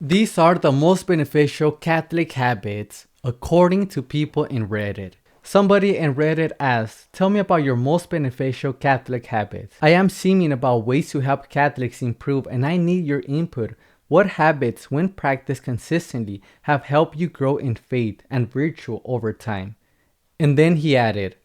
These are the most beneficial Catholic habits according to people in Reddit. Somebody in Reddit asked, tell me about your most beneficial Catholic habits. I am seeming about ways to help Catholics improve and I need your input. What habits, when practiced consistently, have helped you grow in faith and virtue over time? And then he added,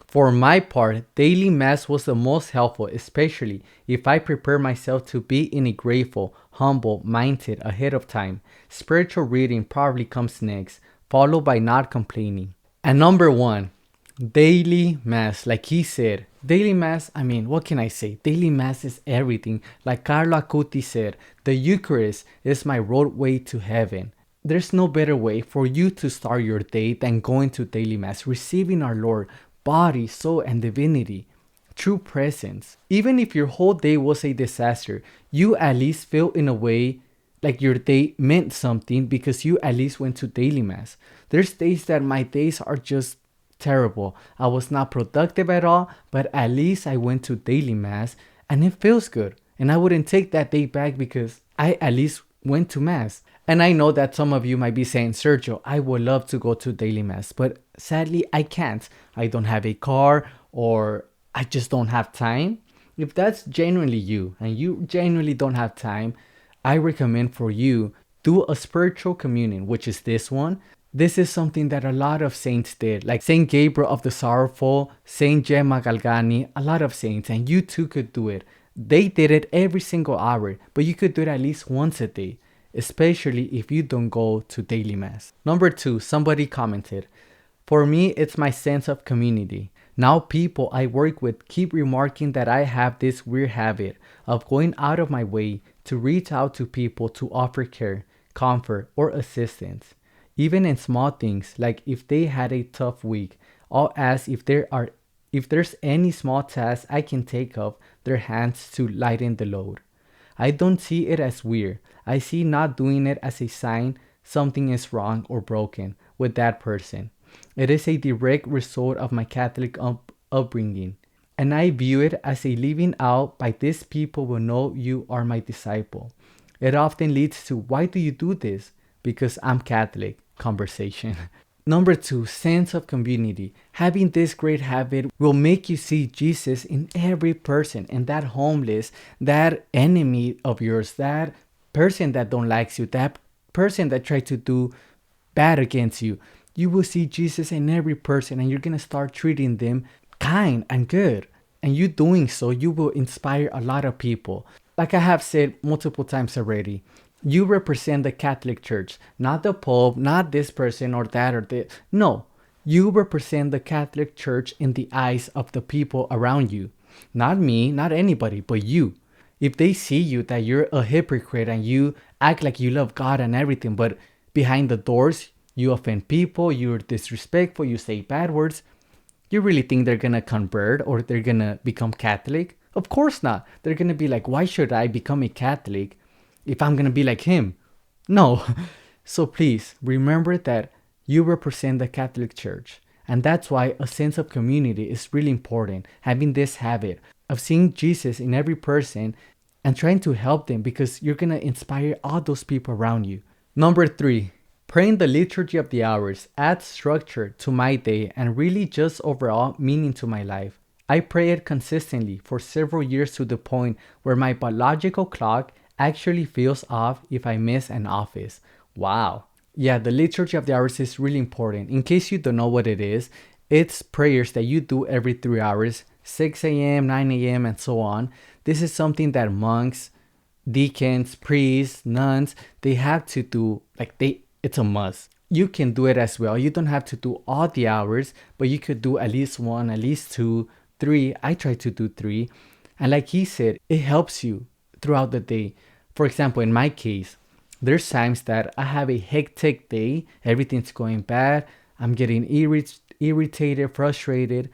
for my part, daily mass was the most helpful, especially if I prepare myself to be in a grateful, humble mindset ahead of time. Spiritual reading probably comes next, followed by not complaining. And number 1, daily mass. Like he said, daily mass, I mean, what can I say? Daily mass is everything. Like Carlo Acuti said, the Eucharist is my roadway to heaven. There's no better way for you to start your day than going to daily mass, receiving our Lord, body, soul, and divinity, true presence. Even if your whole day was a disaster, you at least feel in a way like your day meant something because you at least went to daily mass. There's days that my days are just terrible. I was not productive at all, but at least I went to daily mass and it feels good. And I wouldn't take that day back because I at least went to mass. And I know that some of you might be saying, Sergio, I would love to go to daily mass, but sadly I can't. I don't have a car or I just don't have time. If that's genuinely you and you genuinely don't have time, I recommend for you do a spiritual communion, which is this one. This is something that a lot of saints did, like Saint Gabriel of the Sorrowful, Saint Gemma Galgani, a lot of saints, and you too could do it. They did it every single hour, but you could do it at least once a day, especially if you don't go to daily mass. Number 2, somebody commented, for me, it's my sense of community. Now people I work with keep remarking that I have this weird habit of going out of my way to reach out to people to offer care, comfort, or assistance. Even in small things, like if they had a tough week, I'll ask if there's any small task I can take off their hands to lighten the load. I don't see it as weird. I see not doing it as a sign something is wrong or broken with that person. It is a direct result of my Catholic upbringing, and I view it as a living out by these people will know you are my disciple. It often leads to, why do you do this? Because I'm Catholic conversation. Number 2, sense of community. Having this great habit will make you see Jesus in every person, and that homeless, that enemy of yours, that person that don't like you, that person that tried to do bad against you. You will see Jesus in every person and you're going to start treating them kind and good. And you doing so, you will inspire a lot of people. Like I have said multiple times already, you represent the Catholic Church, not the Pope, not this person or that or this. No, you represent the Catholic Church in the eyes of the people around you. Not me, not anybody, but you. If they see you that you're a hypocrite and you act like you love God and everything, but behind the doors, you offend people, you're disrespectful, you say bad words, you really think they're gonna convert or they're gonna become Catholic? Of course not. They're gonna be like, why should I become a Catholic if I'm gonna be like him? No. So please remember that you represent the Catholic Church. And that's why a sense of community is really important. Having this habit of seeing Jesus in every person and trying to help them because you're gonna inspire all those people around you. Number 3, praying the liturgy of the hours adds structure to my day and really just overall meaning to my life. I pray it consistently for several years to the point where my biological clock actually feels off if I miss an office. Wow. Yeah, the liturgy of the hours is really important. In case you don't know what it is, it's prayers that you do every 3 hours, 6 a.m., 9 a.m., and so on. This is something that monks, deacons, priests, nuns, they have to do, it's a must. You can do it as well. You don't have to do all the hours, but you could do at least 1, at least 2, 3. I try to do 3. And like he said, it helps you throughout the day. For example, in my case, there's times that I have a hectic day. Everything's going bad. I'm getting irritated, frustrated.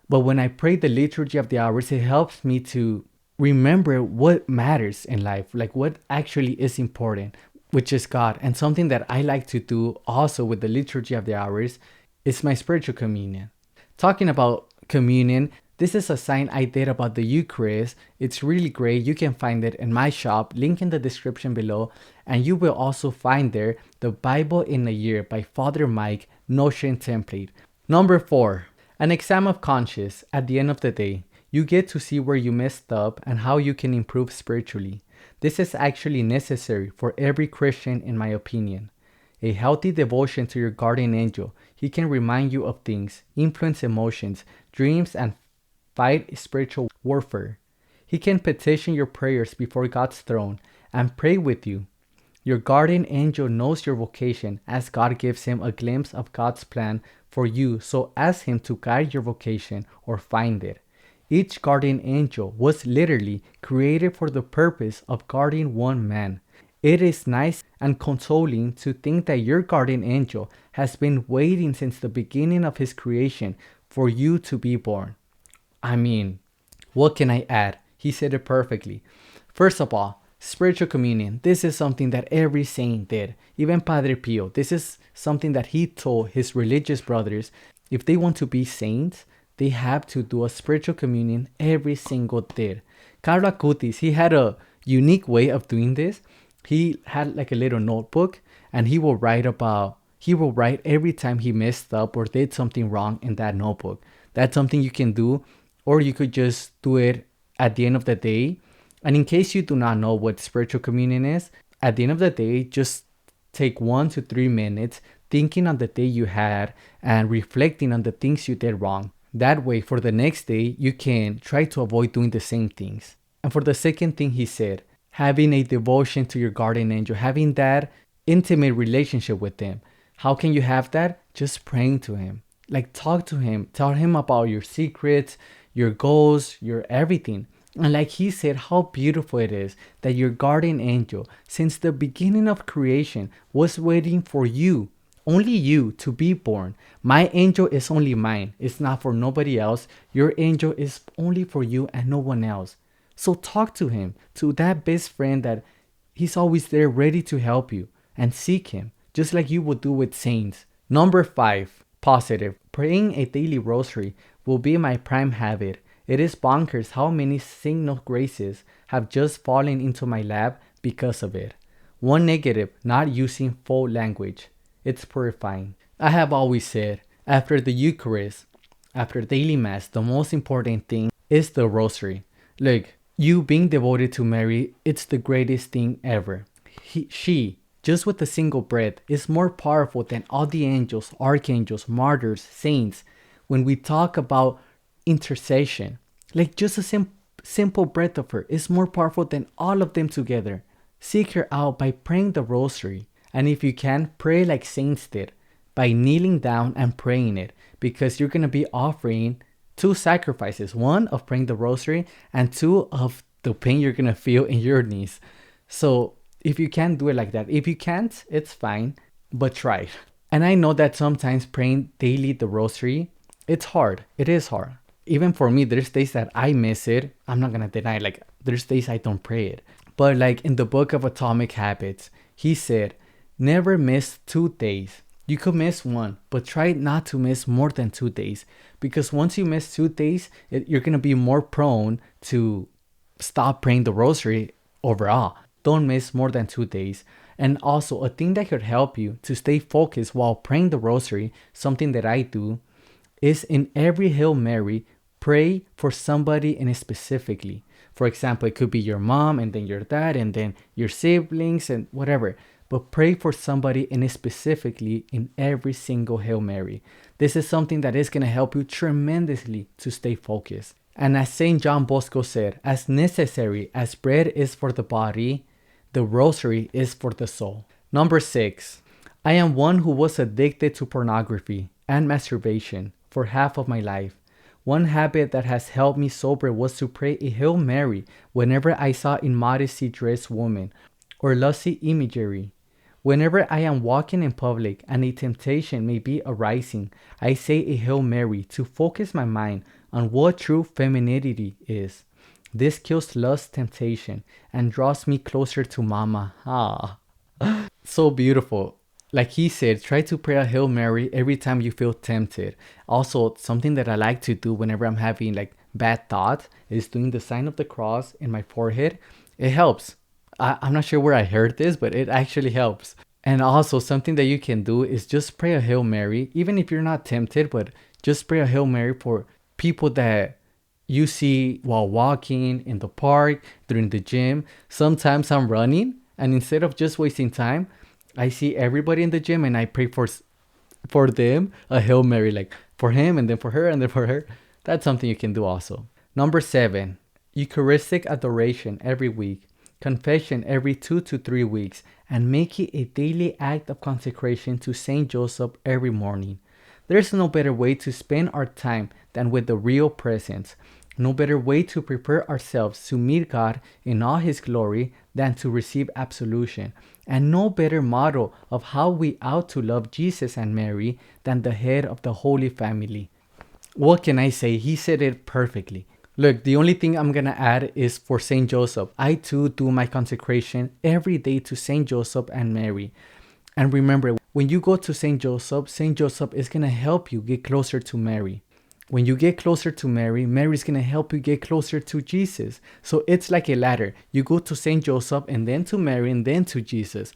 But when I pray the liturgy of the hours, it helps me to remember what matters in life, like what actually is important, which is God. And something that I like to do also with the liturgy of the hours is my spiritual communion. Talking about communion, This is a sign I did about the Eucharist. It's really great. You can find it in my shop, link in the description below. And you will also find there the Bible in a Year by Father Mike Notion template. Number 4, an exam of conscience. At the end of the day, you get to see where you messed up and how you can improve spiritually. This is actually necessary for every Christian, in my opinion. A healthy devotion to your guardian angel. He can remind you of things, influence emotions, dreams, and fight spiritual warfare. He can petition your prayers before God's throne and pray with you. Your guardian angel knows your vocation as God gives him a glimpse of God's plan for you, so ask him to guide your vocation or find it. Each guardian angel was literally created for the purpose of guarding one man. It is nice and consoling to think that your guardian angel has been waiting since the beginning of his creation for you to be born. I mean, what can I add? He said it perfectly. First of all, spiritual communion. This is something that every saint did. Even Padre Pio. This is something that he told his religious brothers. If they want to be saints, they have to do a spiritual communion every single day. Carlo Acutis, he had a unique way of doing this. He had like a little notebook and he will write every time he messed up or did something wrong in that notebook. That's something you can do, or you could just do it at the end of the day. And in case you do not know what spiritual communion is, at the end of the day, just take 1 to 3 minutes thinking on the day you had and reflecting on the things you did wrong. That way, for the next day, you can try to avoid doing the same things. And for the second thing he said, having a devotion to your guardian angel, having that intimate relationship with him. How can you have that? Just praying to him. Like, talk to him. Tell him about your secrets, your goals, your everything. And like he said, how beautiful it is that your guardian angel, since the beginning of creation, was waiting for you, only you, to be born. My angel is only mine. It's not for nobody else. Your angel is only for you and no one else. So talk to him, to that best friend that he's always there ready to help you, and seek him, just like you would do with saints. Number 5, positive. Praying a daily rosary will be my prime habit. It is bonkers how many signal graces have just fallen into my lap because of it. One negative, not using full language. It's purifying. I have always said, after the Eucharist, after daily Mass, the most important thing is the rosary. Look, you being devoted to Mary, it's the greatest thing ever. She, just with a single breath, is more powerful than all the angels, archangels, martyrs, saints. When we talk about intercession, like just a simple breath of her is more powerful than all of them together. Seek her out by praying the rosary. And if you can, pray like saints did, by kneeling down and praying it, because you're going to be offering 2 sacrifices, 1 of praying the rosary and 2 of the pain you're going to feel in your knees. So if you can do it like that, if you can't, it's fine, but try it. And I know that sometimes praying daily the rosary, it's hard. It is hard. Even for me, there's days that I miss it. I'm not going to deny, like, there's days I don't pray it. But like in the book of Atomic Habits, he said, never miss 2 days. You could miss 1, but try not to miss more than 2 days. Because once you miss 2 days, you're going to be more prone to stop praying the rosary overall. Don't miss more than 2 days. And also, a thing that could help you to stay focused while praying the rosary, something that I do, is in every Hail Mary, pray for somebody in specifically. For example, it could be your mom and then your dad and then your siblings and whatever. But pray for somebody in specifically in every single Hail Mary. This is something that is going to help you tremendously to stay focused. And as St. John Bosco said, as necessary as bread is for the body, the rosary is for the soul. Number 6, I am one who was addicted to pornography and masturbation for half of my life. One habit that has helped me sober was to pray a Hail Mary whenever I saw immodestly dressed women or lusty imagery. Whenever I am walking in public and a temptation may be arising, I say a Hail Mary to focus my mind on what true femininity is. This kills lust, temptation, and draws me closer to Mama. So beautiful. like he said, try to pray a Hail Mary every time you feel tempted. Also, something that I like to do whenever I'm having like bad thoughts is doing the sign of the cross in my forehead. It helps. I'm not sure where I heard this, but it actually helps. And also, something that you can do is just pray a Hail Mary, even if you're not tempted, but just pray a Hail Mary for people that you see while walking in the park, during the gym. Sometimes I'm running, and instead of just wasting time, I see everybody in the gym and I pray for them a Hail Mary, like for him and then for her and then for her. That's something you can do also. Number 7, Eucharistic adoration every week, confession every 2 to 3 weeks, and make it a daily act of consecration to Saint Joseph every morning. There's no better way to spend our time than with the real presence. No better way to prepare ourselves to meet God in all His glory than to receive absolution. And no better model of how we ought to love Jesus and Mary than the head of the Holy Family. What can I say? He said it perfectly. Look, the only thing I'm gonna add is for Saint Joseph. I too do my consecration every day to Saint Joseph and Mary. And remember, when you go to Saint Joseph is gonna help you get closer to Mary. When you get closer to Mary, Mary's gonna help you get closer to Jesus. So it's like a ladder. You go to Saint Joseph and then to Mary and then to Jesus.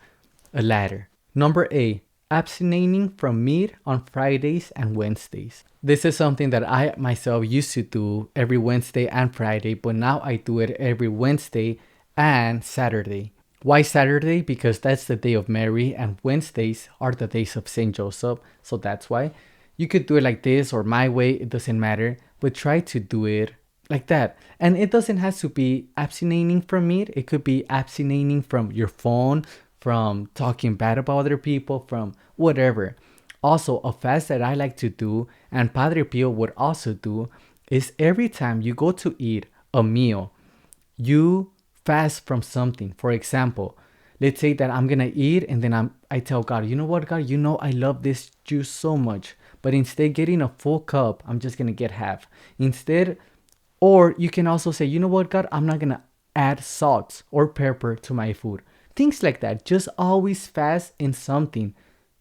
A ladder. Number 8, abstaining from meat on Fridays and Wednesdays. This is something that I myself used to do every Wednesday and Friday, but now I do it every Wednesday and Saturday. Why Saturday? Because that's the day of Mary, and Wednesdays are the days of Saint Joseph. So that's why. You could do it like this or my way, it doesn't matter, but try to do it like that. And it doesn't have to be abstaining from meat. It could be abstaining from your phone, from talking bad about other people, from whatever. Also, a fast that I like to do, and Padre Pio would also do, is every time you go to eat a meal, you fast from something. For example, let's say that I'm gonna eat and then I tell God, you know what, God, you know I love this juice so much, but instead getting a full cup, I'm just gonna get half. Instead, or you can also say, you know what, God, I'm not gonna add salt or pepper to my food. Things like that. Just always fast in something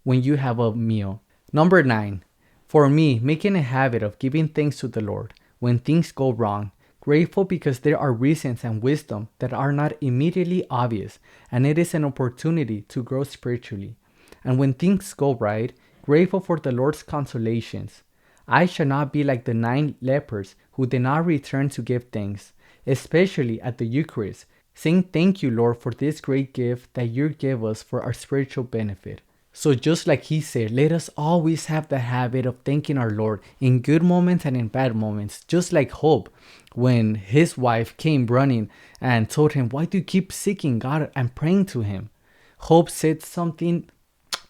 when you have a meal. Number 9, for me, making a habit of giving thanks to the Lord when things go wrong. Grateful because there are reasons and wisdom that are not immediately obvious, and it is an opportunity to grow spiritually. And when things go right, grateful for the Lord's consolations. I shall not be like the 9 lepers who did not return to give thanks, especially at the Eucharist, saying thank you, Lord, for this great gift that you give us for our spiritual benefit. So just like he said, let us always have the habit of thanking our Lord in good moments and in bad moments. Just like Hope, when his wife came running and told him, why do you keep seeking God and praying to him? Hope said something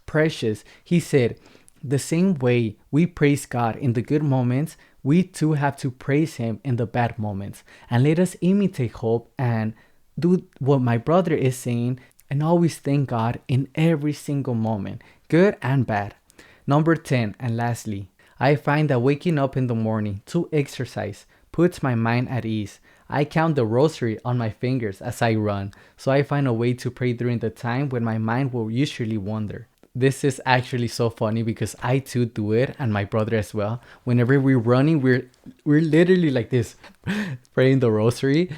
precious. He said, the same way we praise God in the good moments, we too have to praise him in the bad moments. And let us imitate Hope and do what my brother is saying, and always thank God in every single moment, good and bad. Number 10, and lastly, I find that waking up in the morning to exercise puts my mind at ease. I count the rosary on my fingers as I run, so I find a way to pray during the time when my mind will usually wander. This is actually so funny because I too do it, and my brother as well. Whenever we're running, we're literally like this, praying the rosary.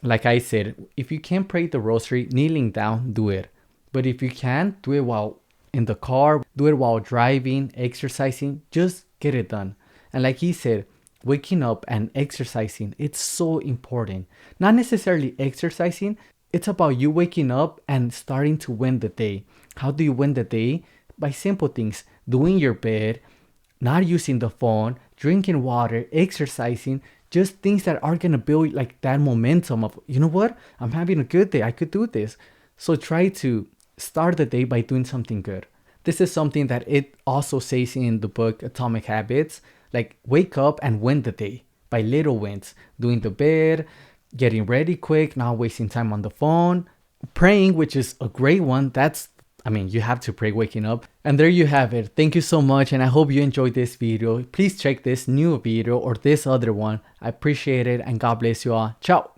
Like I said, if you can't pray the rosary kneeling down, do it. But if you can't, do it while in the car, do it while driving, exercising, just get it done. And like he said, waking up and exercising, it's so important. Not necessarily exercising, it's about you waking up and starting to win the day. How do you win the day? By simple things, doing your bed, not using the phone, drinking water, exercising, just things that are going to build like that momentum of, you know what, I'm having a good day, I could do this. So try to start the day by doing something good. This is something that it also says in the book Atomic Habits, like wake up and win the day by little wins, doing the bed, getting ready quick, not wasting time on the phone, praying, which is a great one. You have to pray waking up. And there you have it. Thank you so much, and I hope you enjoyed this video. Please check this new video or this other one. I appreciate it, and God bless you all. Ciao.